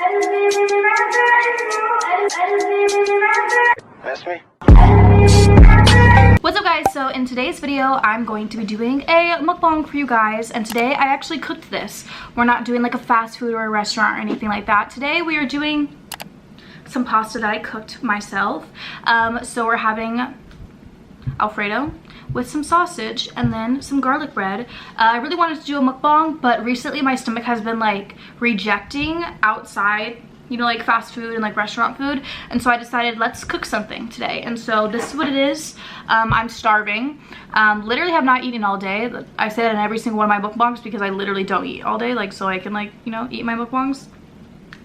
That's me. What's up guys? So in today's video I'm going to be doing a mukbang for you guys, and today I actually cooked this. We're not doing like a fast food or a restaurant or anything like that. Today we are doing some pasta that I cooked myself. So we're having Alfredo with some sausage and then some garlic bread. I really wanted to do a mukbang, but recently my stomach has been like rejecting outside, you know, like fast food and like restaurant food, and so I decided let's cook something today. And so this is what it is. I'm starving. Literally have not eaten all day. I say that in every single one of my mukbangs because I literally don't eat all day, like, so I can, like, you know, eat my mukbangs.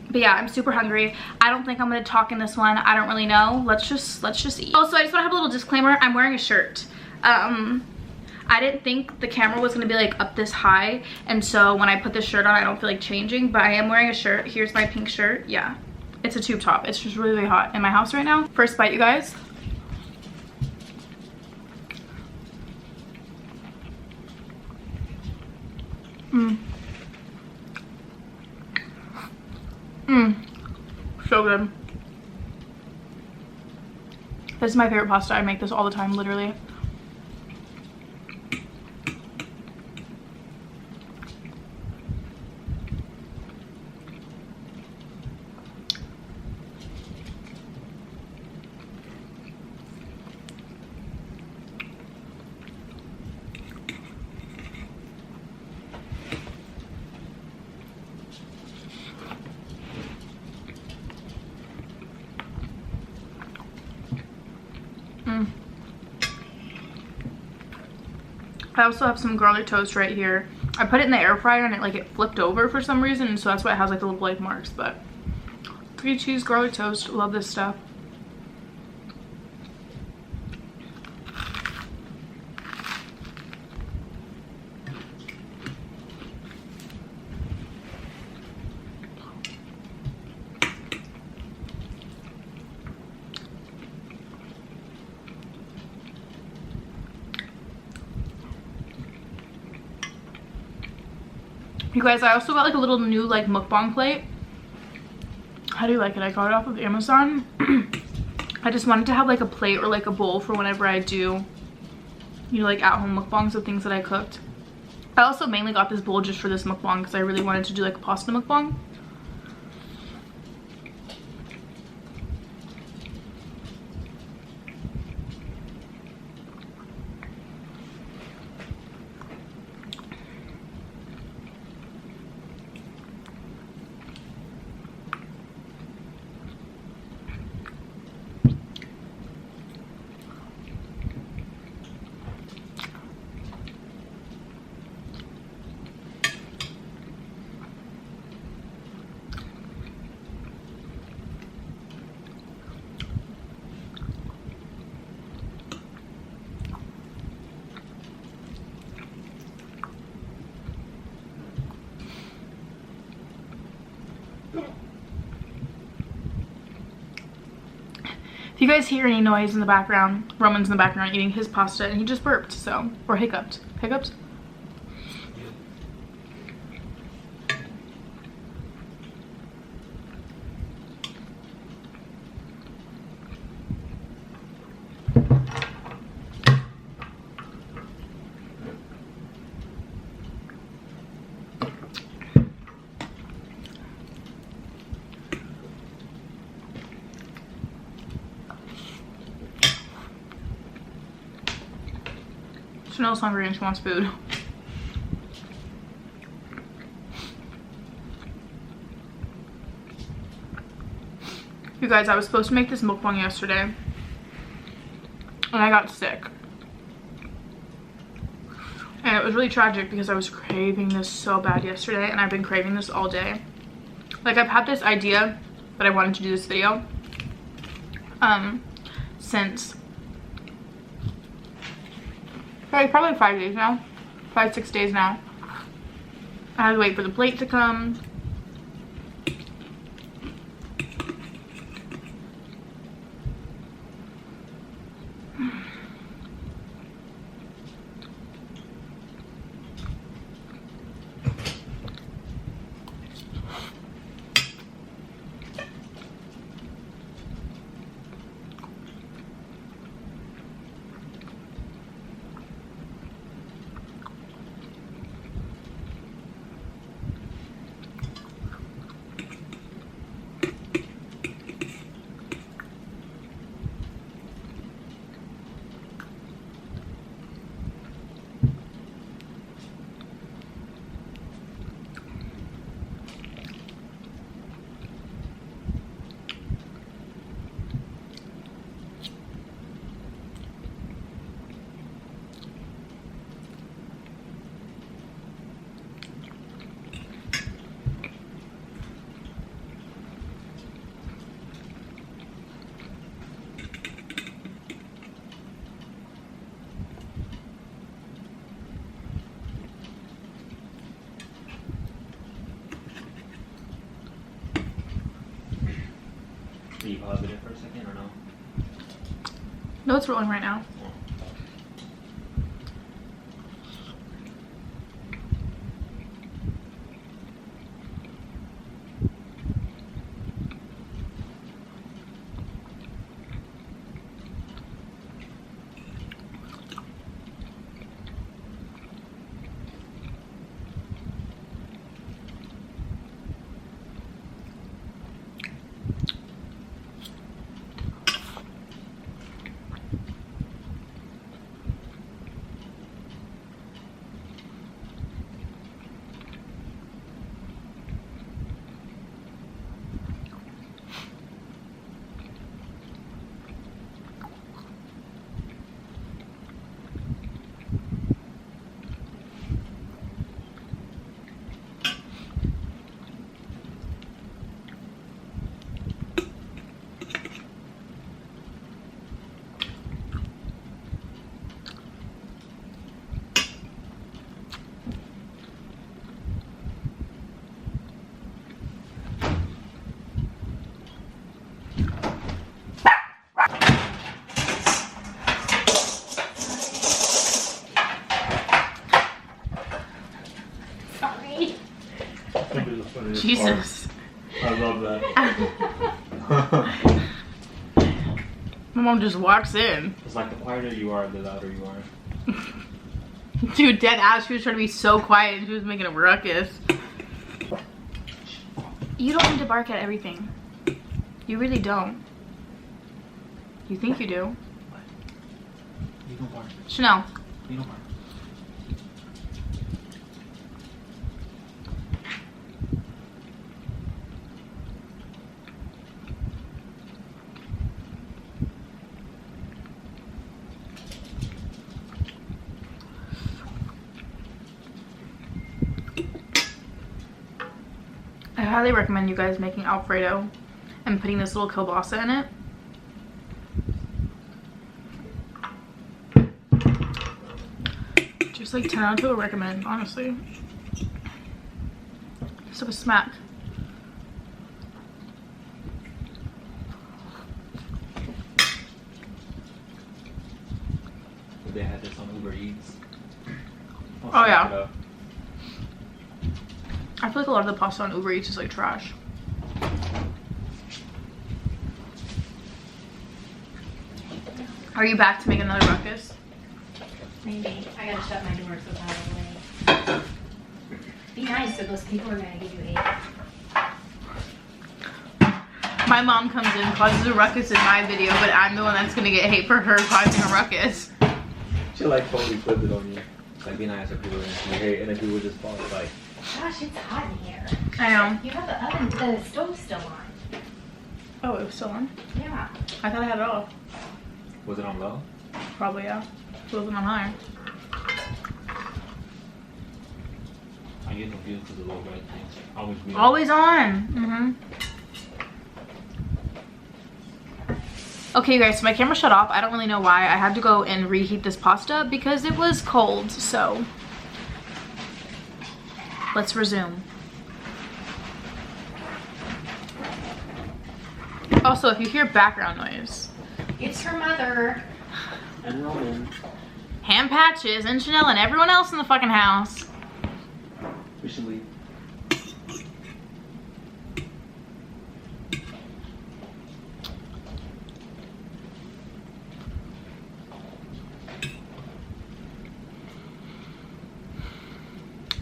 But yeah, I'm super hungry. I don't think I'm gonna talk in this one. I don't really know. Let's just eat. Also, I just wanna have a little disclaimer. I'm wearing a shirt. I didn't think the camera was gonna be like up this high, and so when I put this shirt on I don't feel like changing, but I am wearing a shirt. Here's my pink shirt. Yeah, it's a tube top. It's just really, really hot in my house right now. First bite, you guys. So good. This is my favorite pasta. I make this all the time, literally. I also have some garlic toast right here. I put it in the air fryer and it flipped over for some reason, and so that's why it has like the little blade marks. But 3 cheese garlic toast, love this stuff. You guys, I also got like a little new like mukbang plate. How do you like it? I got it off of Amazon. I just wanted to have like a plate or like a bowl for whenever I do, you know, like at home mukbangs of things that I cooked. I also mainly got this bowl just for this mukbang because I really wanted to do like a pasta mukbang. If you guys hear any noise in the background, Roman's in the background eating his pasta and he just burped, so, or hiccuped. Hiccups? Chanel's hungry and she wants food. You guys, I was supposed to make this mukbang yesterday and I got sick. And it was really tragic because I was craving this so bad yesterday, and I've been craving this all day. Like, I've had this idea that I wanted to do this video since probably 5 days now. 5-6 days now. I had to wait for the plate to come. Are you pausing it for a second or no? No, it's rolling right now. Jesus. I love that. My mom just walks in. It's like the quieter you are, the louder you are. Dude, dead ass, she was trying to be so quiet and she was making a ruckus. You don't need to bark at everything. You really don't. You think you do. What? You don't bark. Chanel. You don't bark. I highly recommend you guys making Alfredo and putting this little kielbasa in it. Just like 10 out of 2 I recommend, honestly. Just have a smack. They had this on Uber Eats. Oh yeah. I feel like a lot of the pasta on Uber Eats is like trash. Are you back to make another ruckus? Maybe. I gotta shut my door so it's out of the way. Be nice, so those people are gonna give you hate. My mom comes in, causes a ruckus in my video, but I'm the one that's gonna get hate for her causing a ruckus. She like totally flipped it on you. Like be nice if people are gonna hate, and then people just fall like. Gosh, it's hot in here. I know. You have the oven, the stove still on. Oh, it was still on? Yeah. I thought I had it off. Was it on low? Probably, yeah. It wasn't on high. I get confused because the low red things always be Always on. Okay, you guys, so my camera shut off. I don't really know why. I had to go and reheat this pasta because it was cold, so let's resume. Also, if you hear background noise, It's her mother. And Roman. Ham Patches and Chanel and everyone else in the fucking house. We should leave.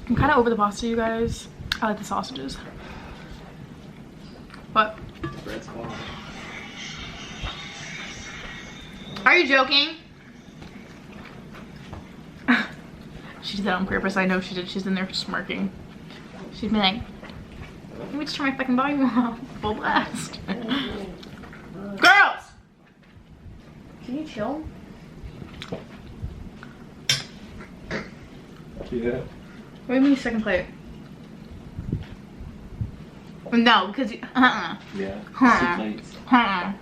I'm kind of over the pasta, you guys. I like the sausages. What? Bread's falling. Are you joking? She did that on purpose. I know she did. She's in there smirking. She's been like, let me just turn my fucking volume off. Full blast. Girls! Can you chill? Yeah. What do you mean second plate? No, because you, Yeah. Huh. 2 plates. And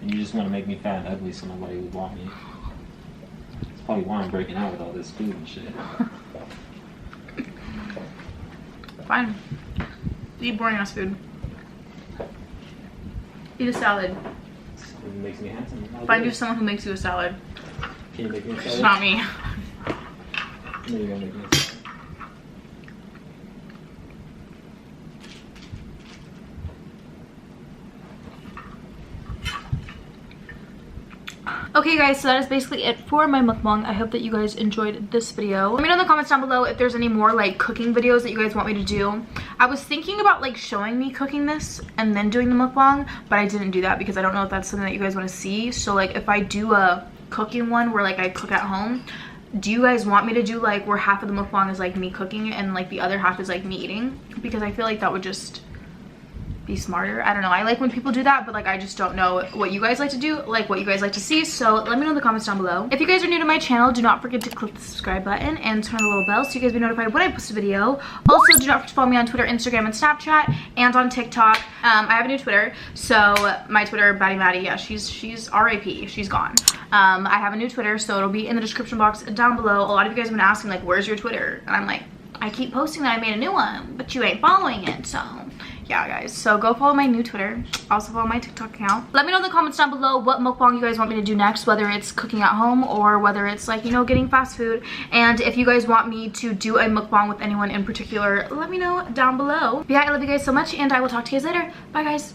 And you just want to make me fat and ugly so nobody would want me. That's probably why I'm breaking out with all this food and shit. Fine. Eat boring ass food. Eat a salad. It makes me handsome. Find you someone who makes you a salad. Can you make me a salad? It's not me. No, you're gonna make me a salad. Okay guys, so that is basically it for my mukbang. I hope that you guys enjoyed this video. Let me know in the comments down below if there's any more like cooking videos that you guys want me to do. I was thinking about like showing me cooking this and then doing the mukbang, but I didn't do that because I don't know if that's something that you guys want to see. So like if I do a cooking one where like I cook at home, do you guys want me to do like where half of the mukbang is like me cooking and like the other half is like me eating? Because I feel like that would just be smarter. I don't know. I like when people do that, but like I just don't know what you guys like to do, like what you guys like to see. So let me know in the comments down below. If you guys are new to my channel, do not forget to click the subscribe button and turn on the little bell so you guys be notified when I post a video. Also, do not forget to follow me on Twitter, Instagram, and Snapchat, and on TikTok. I have a new Twitter, so my Twitter, baddieemadi, yeah, she's RIP, she's gone. I have a new Twitter, so it'll be in the description box down below. A lot of you guys have been asking like, where's your Twitter? And I'm like, I keep posting that I made a new one, but you ain't following it, so yeah guys, so go follow my new Twitter, also follow my TikTok account. Let me know in the comments down below what mukbang you guys want me to do next, whether it's cooking at home or whether it's like, you know, getting fast food. And if you guys want me to do a mukbang with anyone in particular, let me know down below. But yeah, I love you guys so much and I will talk to you guys later. Bye guys.